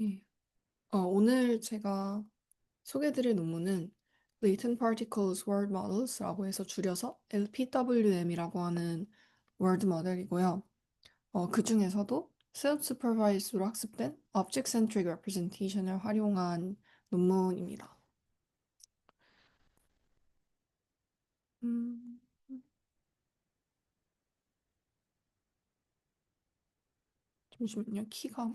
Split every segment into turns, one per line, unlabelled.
네. 오늘 제가 소개해드릴 논문은 Latent Particles World Models라고 해서 줄여서 LPWM이라고 하는 월드 모델이고요. 그 중에서도 Self-Supervised로 학습된 Object-Centric Representation을 활용한 논문입니다. 음, 잠시만요. 키가.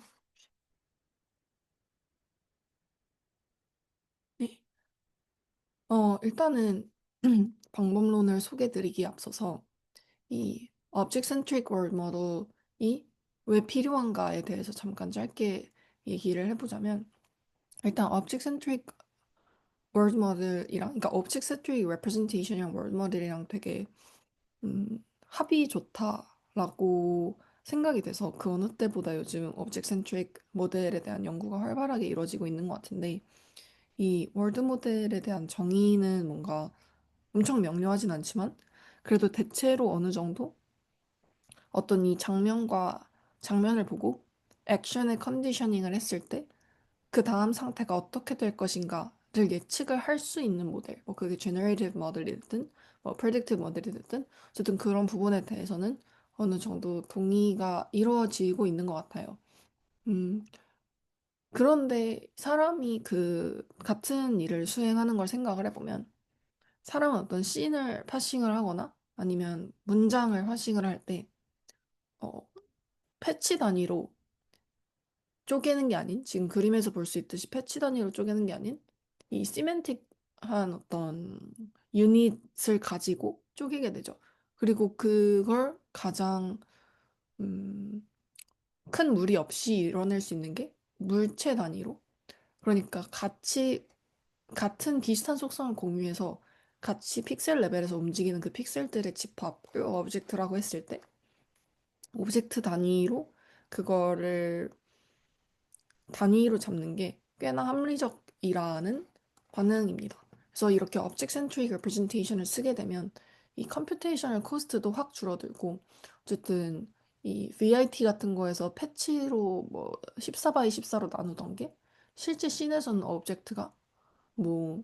네. 일단은 방법론을 소개해드리기에 앞서서 이 Object-Centric World Model이 왜 필요한가에 대해서 잠깐 짧게 얘기를 해보자면 일단 Object-Centric World Model이랑 그러니까 Object-Centric Representation이랑 World Model이랑 되게 합이 좋다라고 생각이 돼서 그 어느 때보다 요즘 Object-Centric 모델에 대한 연구가 활발하게 이루어지고 있는 것 같은데 이 월드 모델에 대한 정의는 뭔가 엄청 명료하진 않지만 그래도 대체로 어느 정도 어떤 이 장면을 보고 액션의 컨디셔닝을 했을 때 그 다음 상태가 어떻게 될 것인가를 예측을 할 수 있는 모델, 뭐 그게 generative 모델이든 뭐 predictive 모델이든 어쨌든 그런 부분에 대해서는 어느 정도 동의가 이루어지고 있는 것 같아요. 음, 그런데 사람이 그 같은 일을 수행하는 걸 생각을 해보면 사람은 어떤 씬을 파싱을 하거나 아니면 문장을 파싱을 할 때, 어, 패치 단위로 쪼개는 게 아닌, 지금 그림에서 볼 수 있듯이 패치 단위로 쪼개는 게 아닌, 이 시멘틱한 어떤 유닛을 가지고 쪼개게 되죠. 그리고 그걸 가장, 음, 큰 무리 없이 이뤄낼 수 있는 게 물체 단위로. 그러니까 같은 비슷한 속성을 공유해서 같이 픽셀 레벨에서 움직이는 그 픽셀들의 집합을 오브젝트라고 했을 때, 오브젝트 단위로 그거를 단위로 잡는 게 꽤나 합리적이라는 반응입니다. 그래서 이렇게 object centric representation을 쓰게 되면 이 컴퓨테이셔널 코스트도 확 줄어들고 어쨌든 이 VIT 같은 거에서 패치로 뭐 14 바이 14로 나누던 게 실제 씬에서는 오브젝트가 뭐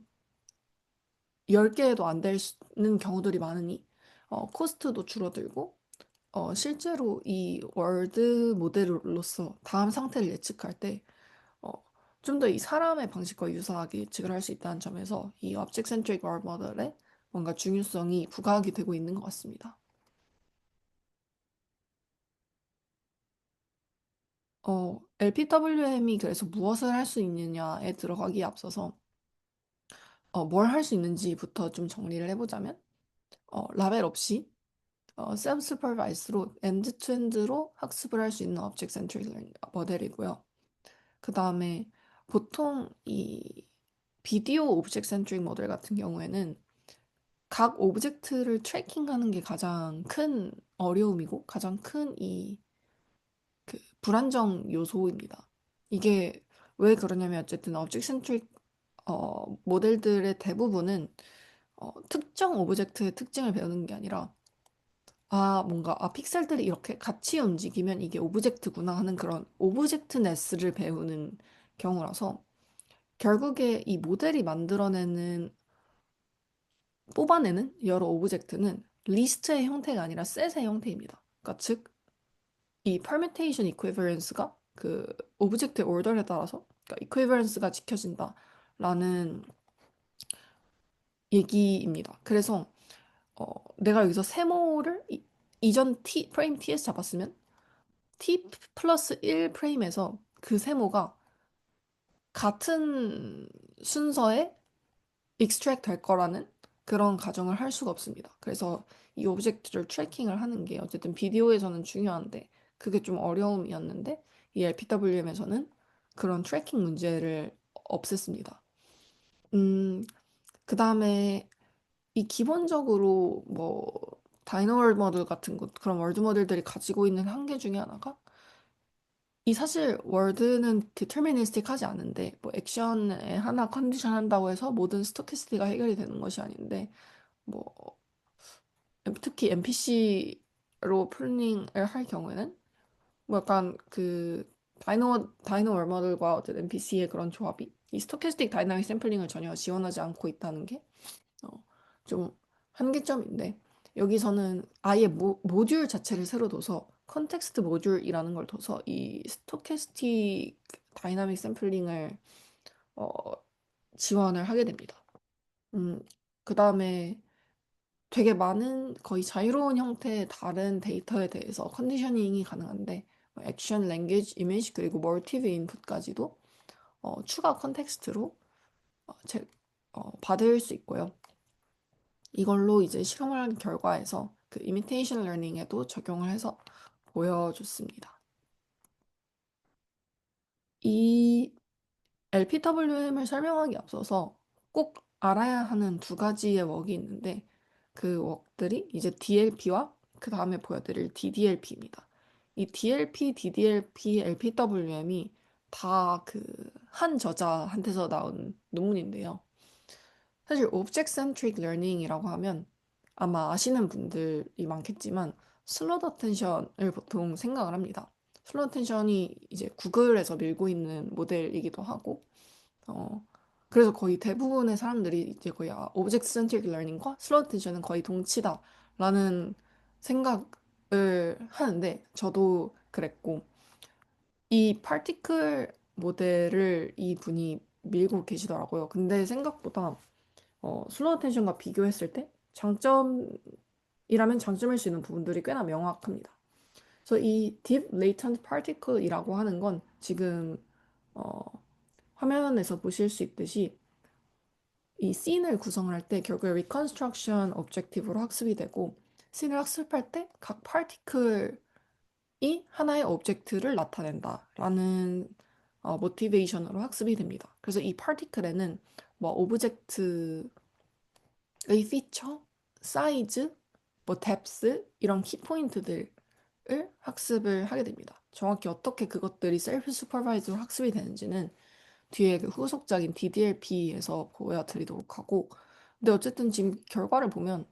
10개도 안 되는 경우들이 많으니 코스트도 줄어들고 실제로 이 월드 모델로서 다음 상태를 예측할 때 어, 좀 더 이 사람의 방식과 유사하게 예측을 할 수 있다는 점에서 이 Object Centric World Model의 뭔가 중요성이 부각이 되고 있는 것 같습니다. LPWM이 그래서 무엇을 할 수 있느냐에 들어가기에 앞서서 뭘 할 수 있는지부터 좀 정리를 해보자면 라벨 없이 self-supervised로 end-to-end로 학습을 할 수 있는 Object Centric 모델이고요. 그 다음에 보통 이 비디오 오브젝트 센트릭 모델 같은 경우에는 각 오브젝트를 트래킹하는 게 가장 큰 어려움이고 가장 큰 이 그 불안정 요소입니다. 이게 왜 그러냐면 어쨌든 오브젝트 센트릭 모델들의 대부분은 특정 오브젝트의 특징을 배우는 게 아니라 뭔가 픽셀들이 이렇게 같이 움직이면 이게 오브젝트구나 하는 그런 오브젝트네스를 배우는 경우라서 결국에 이 모델이 만들어내는 뽑아내는 여러 오브젝트는 리스트의 형태가 아니라 셋의 형태입니다. 그러니까 즉, 이 permutation equivalence가 그 오브젝트의 order에 따라서 그러니까 equivalence가 지켜진다라는 얘기입니다. 그래서 내가 여기서 세모를 이전 프레임 t에서 잡았으면 t 플러스 1 프레임에서 그 세모가 같은 순서에 extract 될 거라는 그런 가정을 할 수가 없습니다. 그래서 이 오브젝트를 트래킹을 하는 게 어쨌든 비디오에서는 중요한데 그게 좀 어려움이었는데 이 LPWM에서는 그런 트래킹 문제를 없앴습니다. 음, 그 다음에 이 기본적으로 뭐 다이너멀 모델 같은 것 그런 월드 모델들이 가지고 있는 한계 중에 하나가 이 사실 월드는 디터미니스틱 하지 않은데 뭐 액션에 하나 컨디션 한다고 해서 모든 스토캐스티가 해결이 되는 것이 아닌데 뭐 특히 NPC로 프로닝을 할 경우에는 뭐 약간 그 다이노 월머들과 어떤 NPC의 그런 조합이 이 스토캐스틱 다이나믹 샘플링을 전혀 지원하지 않고 있다는 게 어, 좀 한계점인데 여기서는 아예 모듈 자체를 새로 둬서 컨텍스트 모듈이라는 걸 둬서 이 스토캐스틱 다이나믹 샘플링을 어, 지원을 하게 됩니다. 그 다음에 되게 많은 거의 자유로운 형태의 다른 데이터에 대해서 컨디셔닝이 가능한데 액션, 랭귀지, 이미지 그리고 멀티브 인풋까지도 추가 컨텍스트로 받을 수 있고요. 이걸로 이제 실험을 한 결과에서 그 이미테이션 러닝에도 적용을 해서 보여줬습니다. 이 LPWM을 설명하기 앞서서 꼭 알아야 하는 두 가지의 웍이 있는데 그 웍들이 이제 DLP와 그 다음에 보여드릴 DDLP입니다. 이 DLP, DDLP, LPWM이 다 그 한 저자한테서 나온 논문인데요. 사실 Object Centric Learning이라고 하면 아마 아시는 분들이 많겠지만 슬롯 어텐션을 보통 생각을 합니다. 슬롯 어텐션이 이제 구글에서 밀고 있는 모델이기도 하고 어, 그래서 거의 대부분의 사람들이 이제 거의 오브젝트 센트릭 러닝과 슬롯 어텐션은 거의 동치다라는 생각을 하는데 저도 그랬고 이 파티클 모델을 이 분이 밀고 계시더라고요. 근데 생각보다 슬로우 텐션과 비교했을 때 장점이라면 장점일 수 있는 부분들이 꽤나 명확합니다. 그래서 이 Deep Latent Particle이라고 하는 건 지금 어, 화면에서 보실 수 있듯이 이 씬을 구성을 할 때 결국에 Reconstruction Objective로 학습이 되고 씬을 학습할 때 각 파티클이 하나의 오브젝트를 나타낸다라는 모티베이션으로 학습이 됩니다. 그래서 이 파티클에는 뭐 오브젝트 의 피처, 사이즈, 뭐 뎁스 이런 키포인트들을 학습을 하게 됩니다. 정확히 어떻게 그것들이 셀프 슈퍼바이즈로 학습이 되는지는 뒤에 그 후속작인 DDLP에서 보여드리도록 하고 근데 어쨌든 지금 결과를 보면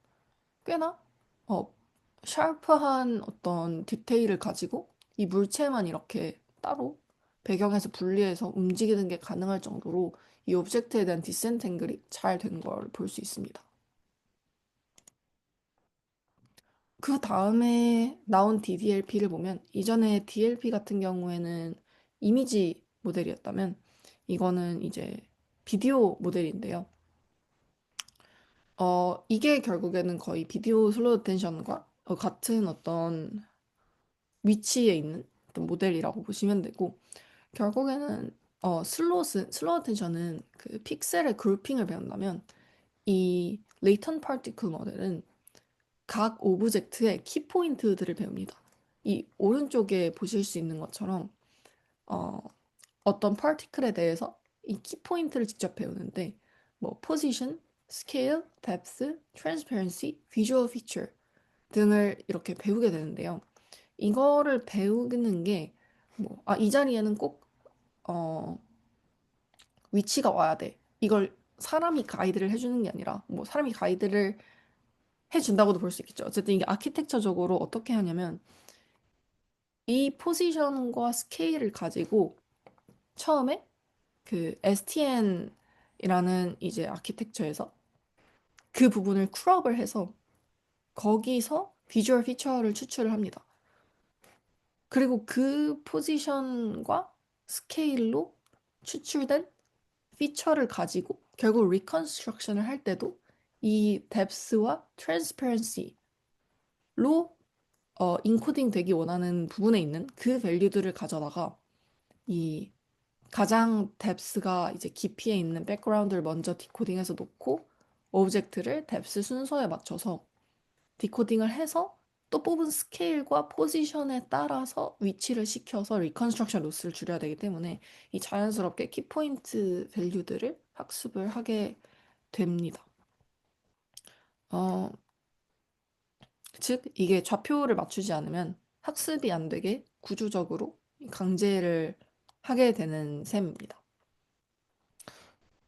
꽤나 어, 샤프한 어떤 디테일을 가지고 이 물체만 이렇게 따로 배경에서 분리해서 움직이는 게 가능할 정도로 이 오브젝트에 대한 디센탱글이 잘 된 걸 볼 수 있습니다. 그 다음에 나온 DDLP를 보면 이전에 DLP 같은 경우에는 이미지 모델이었다면 이거는 이제 비디오 모델인데요. 이게 결국에는 거의 비디오 슬로우 텐션과 같은 어떤 위치에 있는 어떤 모델이라고 보시면 되고 결국에는 슬로우 텐션은 그 픽셀의 그룹핑을 배운다면 이 레이턴 파티클 모델은 각 오브젝트의 키포인트들을 배웁니다. 이 오른쪽에 보실 수 있는 것처럼 어, 어떤 파티클에 대해서 이 키포인트를 직접 배우는데 뭐 포지션, 스케일, 뎁스, 트랜스퍼런시, 비주얼 피처 등을 이렇게 배우게 되는데요. 이거를 배우는 게 뭐, 이 자리에는 꼭 어, 위치가 와야 돼. 이걸 사람이 가이드를 해주는 게 아니라 뭐 사람이 가이드를 해준다고도 볼 수 있겠죠. 어쨌든 이게 아키텍처적으로 어떻게 하냐면 이 포지션과 스케일을 가지고 처음에 그 STN이라는 이제 아키텍처에서 그 부분을 쿨업을 해서 거기서 비주얼 피처를 추출을 합니다. 그리고 그 포지션과 스케일로 추출된 피처를 가지고 결국 리컨스트럭션을 할 때도 이 뎁스와 트랜스퍼런시로 인코딩 되기 원하는 부분에 있는 그 밸류들을 가져다가 이 가장 뎁스가 이제 깊이에 있는 백그라운드를 먼저 디코딩해서 놓고 오브젝트를 뎁스 순서에 맞춰서 디코딩을 해서 또 뽑은 스케일과 포지션에 따라서 위치를 시켜서 리컨스트럭션 로스를 줄여야 되기 때문에 이 자연스럽게 키포인트 밸류들을 학습을 하게 됩니다. 어, 즉 이게 좌표를 맞추지 않으면 학습이 안 되게 구조적으로 강제를 하게 되는 셈입니다.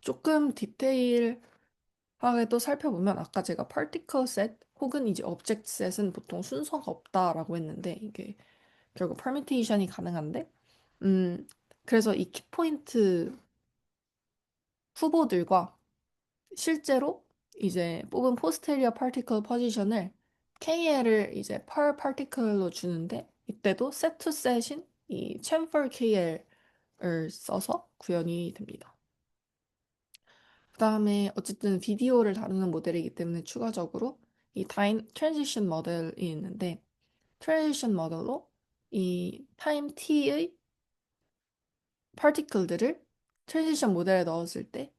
조금 디테일하게 또 살펴보면 아까 제가 particle set 혹은 이제 object set은 보통 순서가 없다라고 했는데 이게 결국 permutation이 가능한데 음, 그래서 이 키포인트 후보들과 실제로 이제 뽑은 포스테리어 파티클 포지션을 KL을 이제 per 파티클로 주는데 이때도 set to set인 이 chamfer KL을 써서 구현이 됩니다. 그다음에 어쨌든 비디오를 다루는 모델이기 때문에 추가적으로 이 트랜지션 모델이 있는데 트랜지션 모델로 이 타임 t의 파티클들을 트랜지션 모델에 넣었을 때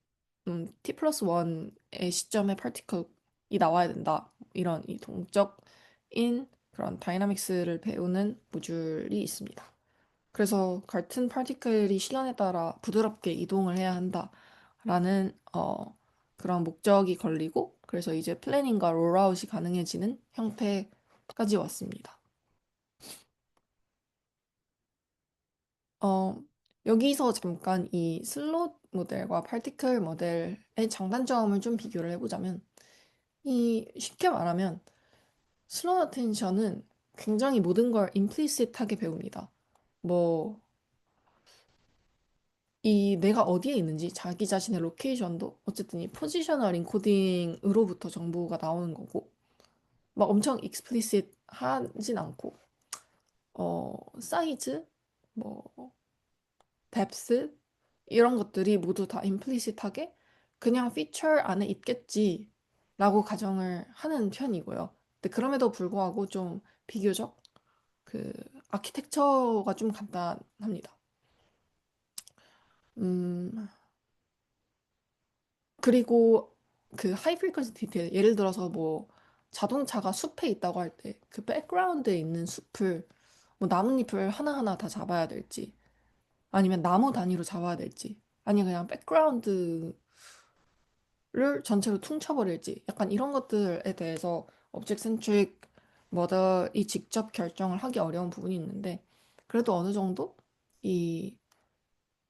t 플러스 1의 시점에 파티클이 나와야 된다. 이런 이 동적인 그런 다이나믹스를 배우는 모듈이 있습니다. 그래서 같은 파티클이 시간에 따라 부드럽게 이동을 해야 한다라는 그런 목적이 걸리고 그래서 이제 플래닝과 롤아웃이 가능해지는 형태까지 왔습니다. 어, 여기서 잠깐 이 슬롯 모델과 파티클 모델의 장단점을 좀 비교를 해보자면 이 쉽게 말하면 슬로우 어텐션은 굉장히 모든 걸 임플리시트하게 배웁니다. 뭐 이 내가 어디에 있는지 자기 자신의 로케이션도 어쨌든 이 포지셔널 인코딩으로부터 정보가 나오는 거고 막 엄청 익스플리시트 하진 않고 사이즈 뭐 뎁스 이런 것들이 모두 다 임플리시트하게 그냥 피처 안에 있겠지라고 가정을 하는 편이고요. 근데 그럼에도 불구하고 좀 비교적 그 아키텍처가 좀 간단합니다. 음, 그리고 그 하이 프리퀀시 디테일 예를 들어서 뭐 자동차가 숲에 있다고 할 때 그 백그라운드에 있는 숲을 뭐 나뭇잎을 하나하나 다 잡아야 될지 아니면 나무 단위로 잡아야 될지 아니면 그냥 백그라운드를 전체로 퉁쳐버릴지 약간 이런 것들에 대해서 object centric 모델이 직접 결정을 하기 어려운 부분이 있는데 그래도 어느 정도 이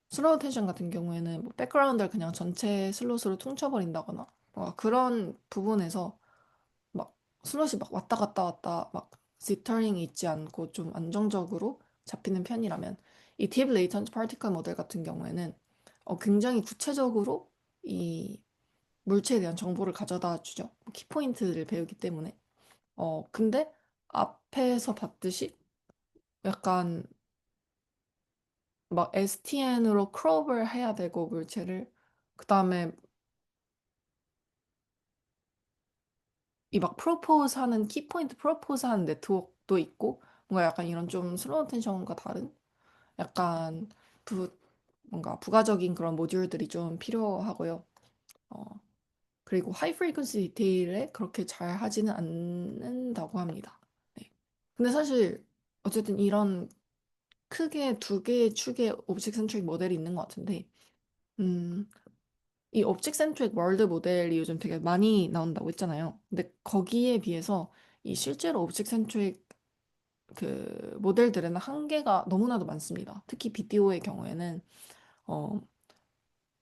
슬로우 텐션 같은 경우에는 뭐 백그라운드를 그냥 전체 슬롯으로 퉁쳐버린다거나 그런 부분에서 막 슬롯이 막 왔다 갔다 왔다 막 지터링이 있지 않고 좀 안정적으로 잡히는 편이라면 이 딥 레이턴트 파티클 모델 같은 경우에는 굉장히 구체적으로 이 물체에 대한 정보를 가져다 주죠. 키포인트를 배우기 때문에. 근데 앞에서 봤듯이 약간 막 STN으로 크롭을 해야 되고 물체를 그다음에 이 막 프로포즈 하는 키포인트 프로포즈 하는 네트워크도 있고 뭔가 약간 이런 좀 슬로우 텐션과 다른 약간 부 뭔가 부가적인 그런 모듈들이 좀 필요하고요. 어, 그리고 하이 프리퀀시 디테일에 그렇게 잘 하지는 않는다고 합니다. 네. 근데 사실 어쨌든 이런 크게 두 개의 축의 오브젝트 센트릭 모델이 있는 것 같은데 음, 이 object centric world 모델이 요즘 되게 많이 나온다고 했잖아요. 근데 거기에 비해서 이 실제로 object centric 그 모델들에는 한계가 너무나도 많습니다. 특히 비디오의 경우에는 어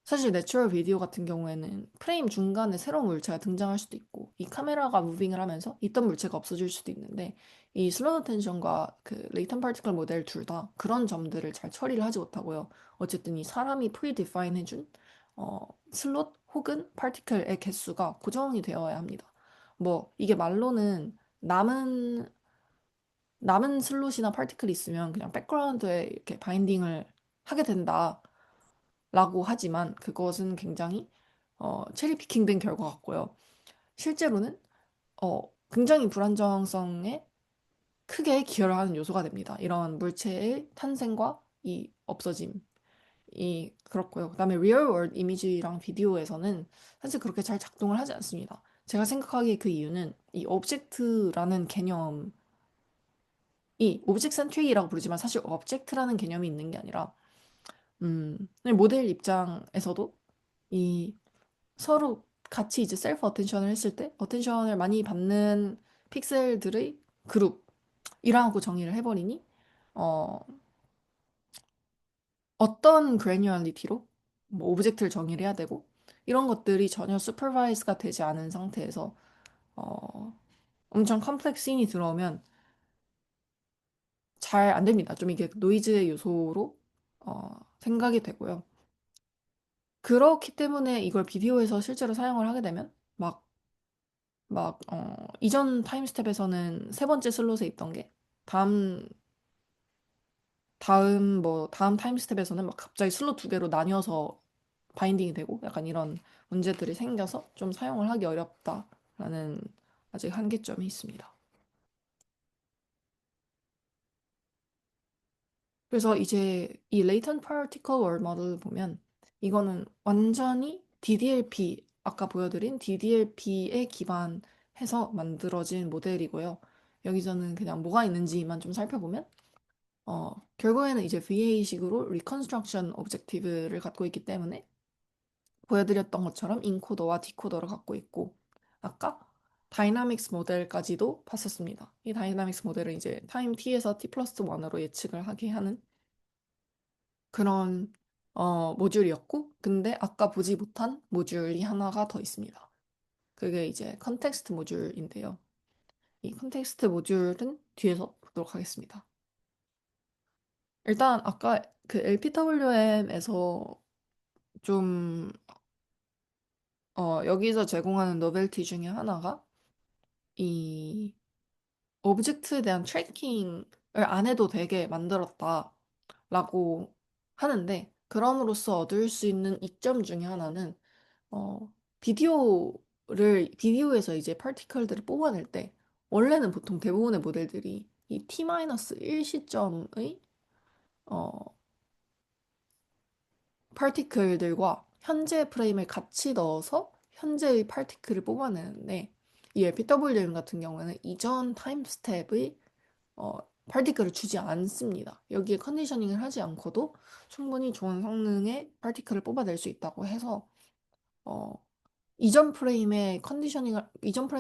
사실 내추럴 비디오 같은 경우에는 프레임 중간에 새로운 물체가 등장할 수도 있고 이 카메라가 무빙을 하면서 있던 물체가 없어질 수도 있는데 이 슬로우 텐션과 그 레이턴 파티클 모델 둘 다 그런 점들을 잘 처리를 하지 못하고요. 어쨌든 이 사람이 프리디파인 해준 슬롯 혹은 파티클의 개수가 고정이 되어야 합니다. 뭐 이게 말로는 남은 슬롯이나 파티클이 있으면 그냥 백그라운드에 이렇게 바인딩을 하게 된다. 라고 하지만 그것은 굉장히 체리 피킹된 결과 같고요. 실제로는 굉장히 불안정성에 크게 기여를 하는 요소가 됩니다. 이런 물체의 탄생과 이 없어짐이 그렇고요. 그다음에 리얼 월드 이미지랑 비디오에서는 사실 그렇게 잘 작동을 하지 않습니다. 제가 생각하기에 그 이유는 이 오브젝트라는 개념이 오브젝트 센트릭이라고 부르지만 사실 오브젝트라는 개념이 있는 게 아니라 모델 입장에서도 이 서로 같이 이제 셀프 어텐션을 했을 때 어텐션을 많이 받는 픽셀들의 그룹이라고 정의를 해버리니 어, 어떤 그래뉴얼리티로 뭐 오브젝트를 정의를 해야 되고 이런 것들이 전혀 슈퍼바이즈가 되지 않은 상태에서 어, 엄청 컴플렉스 씬이 들어오면 잘 안 됩니다. 좀 이게 노이즈의 요소로 생각이 되고요. 그렇기 때문에 이걸 비디오에서 실제로 사용을 하게 되면 이전 타임스텝에서는 세 번째 슬롯에 있던 게 다음, 다음 타임스텝에서는 막 갑자기 슬롯 두 개로 나뉘어서 바인딩이 되고 약간 이런 문제들이 생겨서 좀 사용을 하기 어렵다라는 아직 한계점이 있습니다. 그래서 이제 이 Latent Particle Worm을 보면 이거는 완전히 DDLP, 아까 보여드린 DDLP에 기반해서 만들어진 모델이고요. 여기서는 그냥 뭐가 있는지만 좀 살펴보면 결국에는 이제 VA식으로 Reconstruction Objective를 갖고 있기 때문에 보여드렸던 것처럼 인코더와 디코더를 갖고 있고 아까 다이나믹스 모델까지도 봤었습니다. 이 다이나믹스 모델은 이제 타임 t에서 t 플러스 1으로 예측을 하게 하는 그런 모듈이었고 근데 아까 보지 못한 모듈이 하나가 더 있습니다. 그게 이제 컨텍스트 모듈인데요. 이 컨텍스트 모듈은 뒤에서 보도록 하겠습니다. 일단 아까 그 LPWM에서 좀 여기서 제공하는 노벨티 중에 하나가 이 오브젝트에 대한 트래킹을 안 해도 되게 만들었다라고 하는데 그럼으로써 얻을 수 있는 이점 중에 하나는 어, 비디오에서 이제 파티클들을 뽑아낼 때 원래는 보통 대부분의 모델들이 이 T-1 시점의 어, 파티클들과 현재 프레임을 같이 넣어서 현재의 파티클을 뽑아내는데 이 LPWM 같은 경우에는 이전 타임 스텝의 어, 파티클을 주지 않습니다. 여기에 컨디셔닝을 하지 않고도 충분히 좋은 성능의 파티클을 뽑아낼 수 있다고 해서 어, 이전 프레임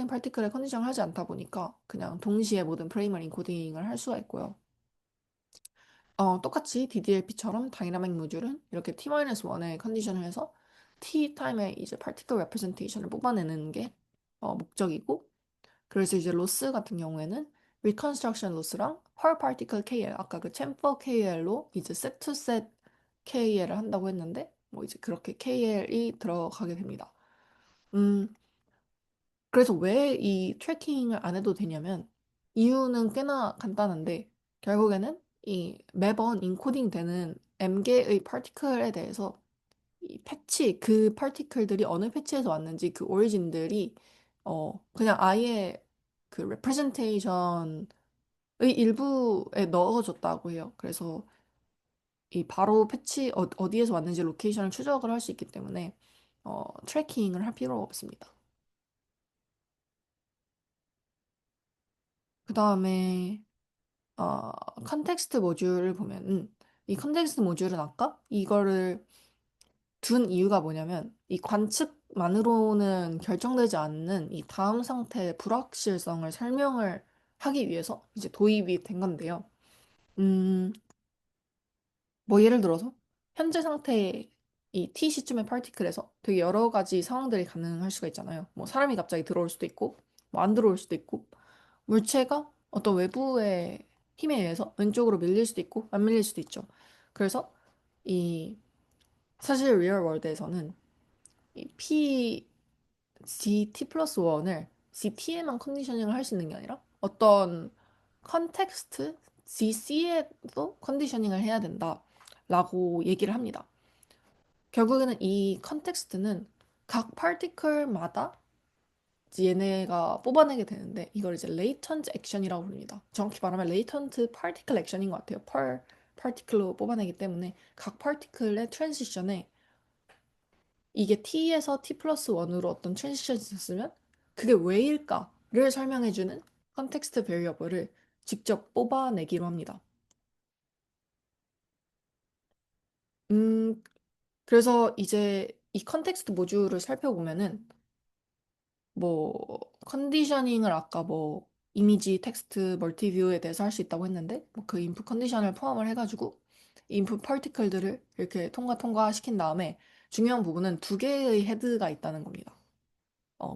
파티클에 컨디션을 하지 않다 보니까 그냥 동시에 모든 프레임을 인코딩을 할 수가 있고요. 똑같이 DDLP처럼 다이나믹 모듈은 이렇게 T-1에 컨디션을 해서 T 타임에 이제 파티클 레프레젠테이션을 뽑아내는 게 목적이고 그래서 이제 로스 같은 경우에는 reconstruction loss랑 per particle KL 아까 그 chamfer KL로 이제 set to set KL을 한다고 했는데 뭐 이제 그렇게 KL이 들어가게 됩니다. 음, 그래서 왜 이 트래킹을 안 해도 되냐면 이유는 꽤나 간단한데 결국에는 이 매번 인코딩 되는 M개의 파티클에 대해서 이 패치 그 파티클들이 어느 패치에서 왔는지 그 오리진들이 그냥 아예 그 레프레젠테이션의 일부에 넣어줬다고 해요. 그래서 이 바로 패치 어디에서 왔는지 로케이션을 추적을 할 수 있기 때문에 트래킹을 할 필요가 없습니다. 그 다음에 어, 컨텍스트 모듈을 보면은 이 컨텍스트 모듈은 아까 이거를 둔 이유가 뭐냐면 이 관측만으로는 결정되지 않는 이 다음 상태의 불확실성을 설명을 하기 위해서 이제 도입이 된 건데요. 음, 뭐 예를 들어서 현재 상태의 이 T 시점의 파티클에서 되게 여러 가지 상황들이 가능할 수가 있잖아요. 뭐 사람이 갑자기 들어올 수도 있고, 뭐 안 들어올 수도 있고, 물체가 어떤 외부의 힘에 의해서 왼쪽으로 밀릴 수도 있고, 안 밀릴 수도 있죠. 그래서 이 사실 리얼 월드에서는 이 GT 플러스 1을 GT에만 컨디셔닝을 할 수 있는 게 아니라 어떤 컨텍스트 GC에도 컨디셔닝을 해야 된다라고 얘기를 합니다. 결국에는 이 컨텍스트는 각 파티클마다 얘네가 뽑아내게 되는데 이걸 이제 latent action이라고 부릅니다. 정확히 말하면 latent particle action인 것 같아요. 파티클로 뽑아내기 때문에 각 파티클의 트랜지션에 이게 t에서 t 플러스 1으로 어떤 트랜지션이 있었으면 그게 왜일까를 설명해주는 컨텍스트 베리어블을 직접 뽑아내기로 합니다. 음, 그래서 이제 이 컨텍스트 모듈을 살펴보면은 뭐 컨디셔닝을 아까 뭐 이미지, 텍스트, 멀티뷰에 대해서 할 수 있다고 했는데 뭐그 인풋 컨디션을 포함을 해가지고 인풋 파티클들을 이렇게 통과 시킨 다음에 중요한 부분은 두 개의 헤드가 있다는 겁니다.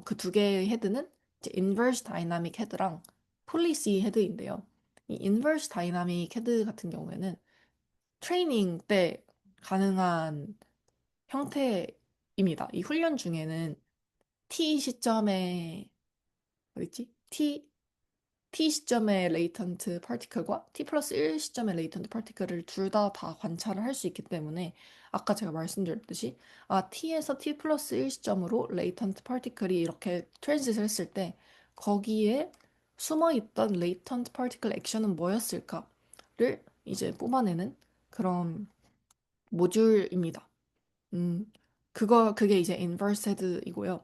그 두 개의 헤드는 이제 인버스 다이나믹 헤드랑 폴리시 헤드인데요. 이 인버스 다이나믹 헤드 같은 경우에는 트레이닝 때 가능한 형태입니다. 이 훈련 중에는 T 시점에 어딨지? T 시점의 레이턴트 파티클과 T 플러스 1 시점의 레이턴트 파티클을 둘 다 관찰을 할 수 있기 때문에 아까 제가 말씀드렸듯이 T에서 T 플러스 1 시점으로 레이턴트 파티클이 이렇게 트랜짓을 했을 때 거기에 숨어있던 레이턴트 파티클 액션은 뭐였을까를 이제 뽑아내는 그런 모듈입니다. 음, 그게 이제 인버스 헤드이고요.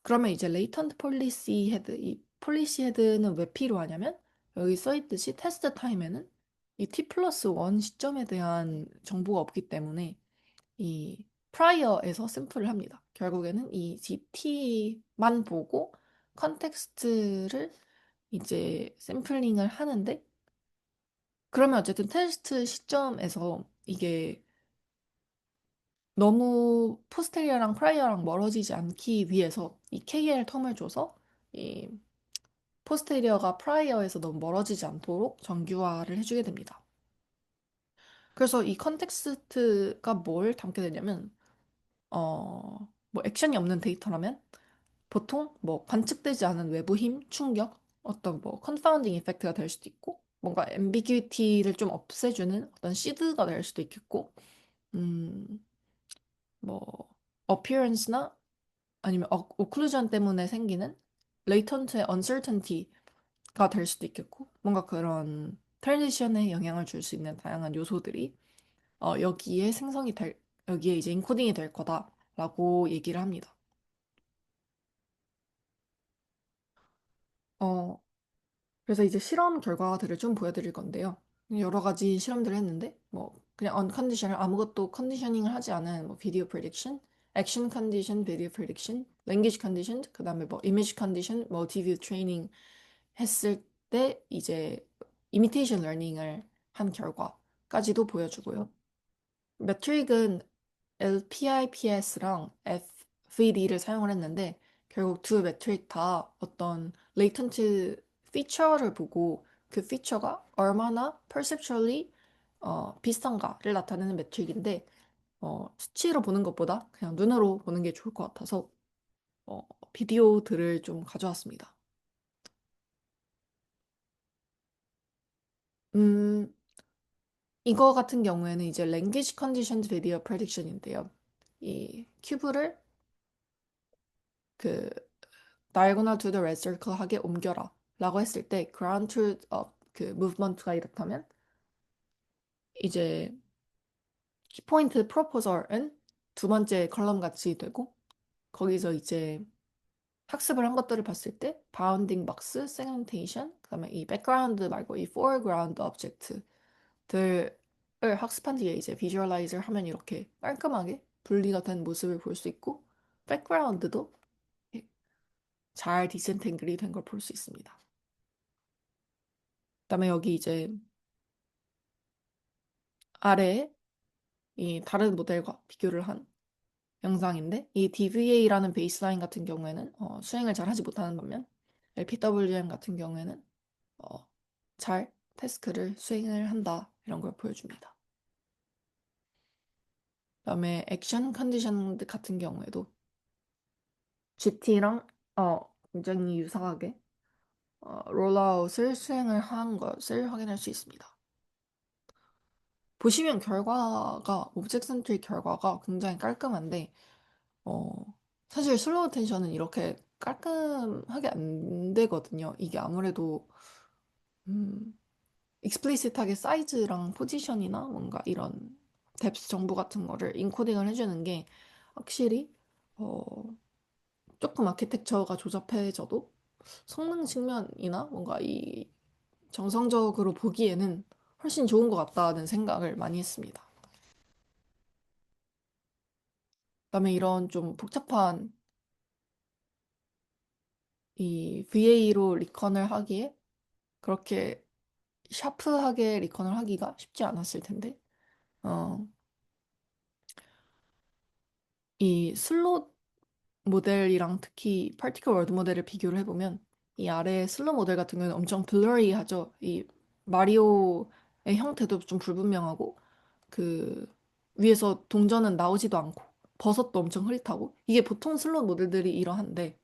그러면 이제 레이턴트 폴리시 헤드, 이 폴리시 헤드는 왜 필요하냐면 여기 써 있듯이 테스트 타임에는 이 t 플러스 1 시점에 대한 정보가 없기 때문에 이 프라이어에서 샘플을 합니다. 결국에는 이 t만 보고 컨텍스트를 이제 샘플링을 하는데 그러면 어쨌든 테스트 시점에서 이게 너무 포스테리어랑 프라이어랑 멀어지지 않기 위해서 이 KL 텀을 줘서 이 포스테리어가 프라이어에서 너무 멀어지지 않도록 정규화를 해주게 됩니다. 그래서 이 컨텍스트가 뭘 담게 되냐면, 뭐 액션이 없는 데이터라면 보통 뭐 관측되지 않은 외부 힘, 충격, 어떤 뭐 컨파운딩 이펙트가 될 수도 있고, 뭔가 앰비규이티를 좀 없애주는 어떤 시드가 될 수도 있겠고, 음, 뭐 어피어런스나 아니면 오클루전 때문에 생기는 레이턴트의 uncertainty가 될 수도 있겠고 뭔가 그런 트랜지션에 영향을 줄 수 있는 다양한 요소들이 여기에 생성이 될 여기에 이제 인코딩이 될 거다라고 얘기를 합니다. 어, 그래서 이제 실험 결과들을 좀 보여드릴 건데요. 여러 가지 실험들을 했는데, 뭐, 그냥 언컨디셔널 아무것도 컨디셔닝을 하지 않은 뭐 비디오 프리딕션, 액션 컨디션, 비디오 프리딕션, 랭귀지 컨디션, 그 다음에 뭐 이미지 컨디션, 멀티뷰 트레이닝 했을 때 이제 이미테이션 러닝을 한 결과까지도 보여주고요. 매트릭은 LPIPS랑 FVD를 사용을 했는데 결국 두 매트릭 다 어떤 레이턴트 피처를 보고 그 피처가 얼마나 perceptually 비슷한가를 나타내는 매트릭인데 수치로 보는 것보다 그냥 눈으로 보는 게 좋을 것 같아서 어, 비디오들을 좀 가져왔습니다. 음, 이거 같은 경우에는 이제 Language Conditioned Video Prediction인데요. 이 큐브를 그 diagonal to the red circle 하게 옮겨라 라고 했을 때 ground truth 그 movement가 이렇다면 이제 키포인트 proposal은 두 번째 컬럼 같이 되고 거기서 이제 학습을 한 것들을 봤을 때 bounding box, segmentation, 그다음에 이 background 말고 이 foreground object들을 학습한 뒤에 이제 visualize를 하면 이렇게 깔끔하게 분리가 된 모습을 볼 수 있고 background도 잘 디센탱글이 된 걸 볼 수 있습니다. 그다음에 여기 이제 아래에 이 다른 모델과 비교를 한 영상인데 이 DVA라는 베이스라인 같은 경우에는 수행을 잘 하지 못하는 반면 LPWM 같은 경우에는 어, 잘 태스크를 수행을 한다 이런 걸 보여줍니다. 그다음에 액션 컨디션 같은 경우에도 GT랑 굉장히 유사하게 롤아웃을 수행을 한 것을 확인할 수 있습니다. 보시면 결과가 오브젝트 센트릭 결과가 굉장히 깔끔한데 어, 사실 슬로우 텐션은 이렇게 깔끔하게 안 되거든요. 이게 아무래도 음, 익스플리시트하게 사이즈랑 포지션이나 뭔가 이런 뎁스 정보 같은 거를 인코딩을 해주는 게 확실히 어, 조금 아키텍처가 조잡해져도 성능 측면이나 뭔가 이 정성적으로 보기에는 훨씬 좋은 것 같다는 생각을 많이 했습니다. 그다음에 이런 좀 복잡한 이 VA로 리컨을 하기에 그렇게 샤프하게 리컨을 하기가 쉽지 않았을 텐데, 어, 이 슬롯 모델이랑 특히 파티클 월드 모델을 비교를 해보면 이 아래 슬롯 모델 같은 경우는 엄청 블러리하죠. 이 마리오의 형태도 좀 불분명하고 그 위에서 동전은 나오지도 않고 버섯도 엄청 흐릿하고 이게 보통 슬롯 모델들이 이러한데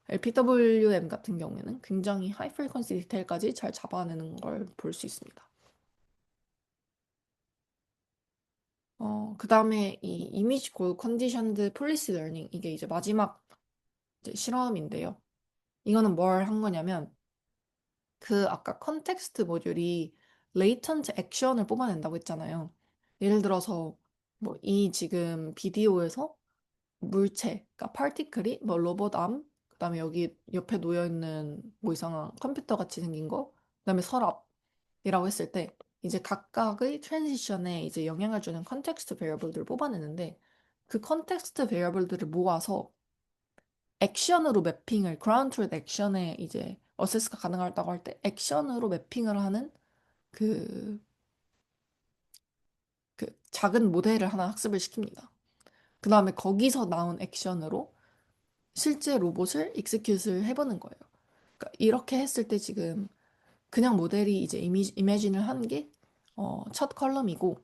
LPWM 같은 경우에는 굉장히 하이 프리퀀시 디테일까지 잘 잡아내는 걸 볼 수 있습니다. 그다음에 이 이미지 골 컨디션드 폴리시 러닝 이게 이제 마지막 이제 실험인데요. 이거는 뭘 한 거냐면 그 아까 컨텍스트 모듈이 레이턴트 액션을 뽑아낸다고 했잖아요. 예를 들어서 뭐 이 지금 비디오에서 물체, 그러니까 파티클이 뭐 로봇 암, 그다음에 여기 옆에 놓여 있는 뭐 이상한 컴퓨터 같이 생긴 거, 그다음에 서랍이라고 했을 때 이제 각각의 트랜지션에 이제 영향을 주는 컨텍스트 베리어블들을 뽑아내는데 그 컨텍스트 베리어블들을 모아서 액션으로 매핑을 그라운드 트루th 액션에 이제 어세스가 가능하다고 할 때 액션으로 매핑을 하는 그, 그 작은 모델을 하나 학습을 시킵니다. 그 다음에 거기서 나온 액션으로 실제 로봇을 익스큐트를 해보는 거예요. 그러니까 이렇게 했을 때 지금 그냥 모델이 이제 이미진을 하는 게 첫 컬럼이고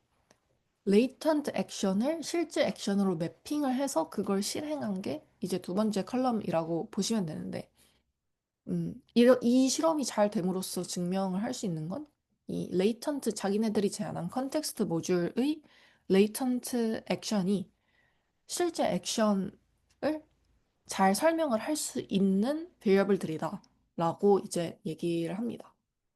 레이턴트 액션을 실제 액션으로 매핑을 해서 그걸 실행한 게 이제 두 번째 컬럼이라고 보시면 되는데 이 실험이 잘 됨으로써 증명을 할 수 있는 건 이 레이턴트 자기네들이 제안한 컨텍스트 모듈의 레이턴트 액션이 실제 액션을 잘 설명을 할 수 있는 베리어블들이다 라고 이제 얘기를 합니다.